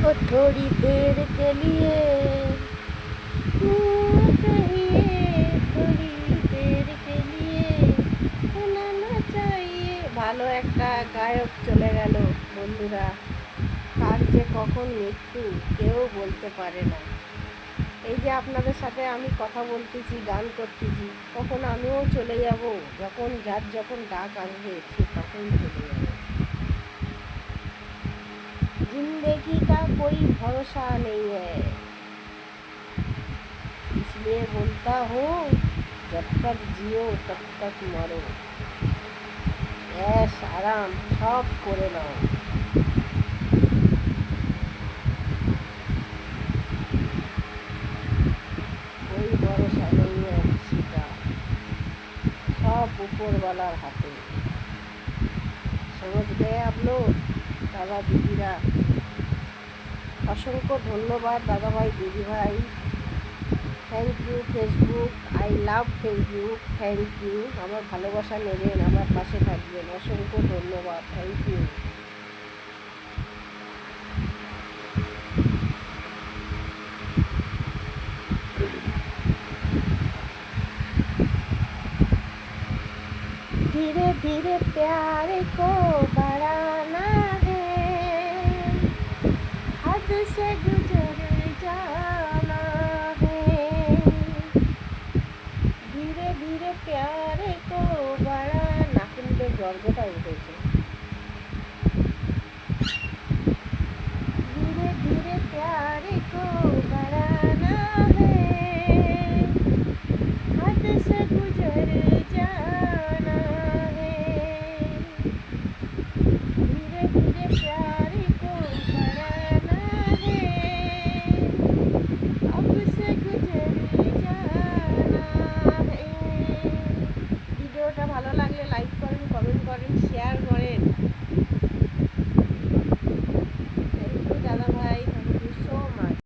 ओ थोड़ी देर के लिए कहिए थोड़ी देर के लिए শোনানো চাইয়ে। ভালো একটা গায়ক চলে গেল বন্ধুরা, কার যে কখন মৃত্যু কেউ বলতে পারে না। এই যে আপনাদের সাথে আমি কথা বলতেছি, গান করতেছি, তখন আমিও চলে যাব, যখন যার যখন ডাক আসবে সে তখন চলে যাবে। जिंदगी का कोई भरोसा नहीं है, इसलिए बोलता हूँ जब तक जियो तब तक मरो। ऐश आराम सब करे नाओ। कोई भरोसा नहीं है किसी का, सब ऊपर वाला हाथे। समझ गए आप लोग दादा दीदीरा? असंख्य धन्यवाद दादा भाई दीदी भाई। थैंक यू फेसबुक, आई लाभ फेसबुक, थैंक यू। আমার ভালোবাসা নেবেন, আমার পাশে থাকবেন, অসংখ্য ধন্যবাদ, থ্যাংক ইউ। धीरे धीरे प्यार को बढ़ाना है, हद से गुजर जाना है। धीरे धीरे प्यार को बढ़ाना, কিন্তু গর্বটা উঠেছে। धीरे धीरे प्यार को बढ़ाना है, हद से गुजर जाना है। धीरे धीरे प्यार को बढ़ाना है, अब से गुजर जाना है। ভিডিওটা ভালো লাগলে লাইক করেন, কমেন্ট করেন, শেয়ার করেন।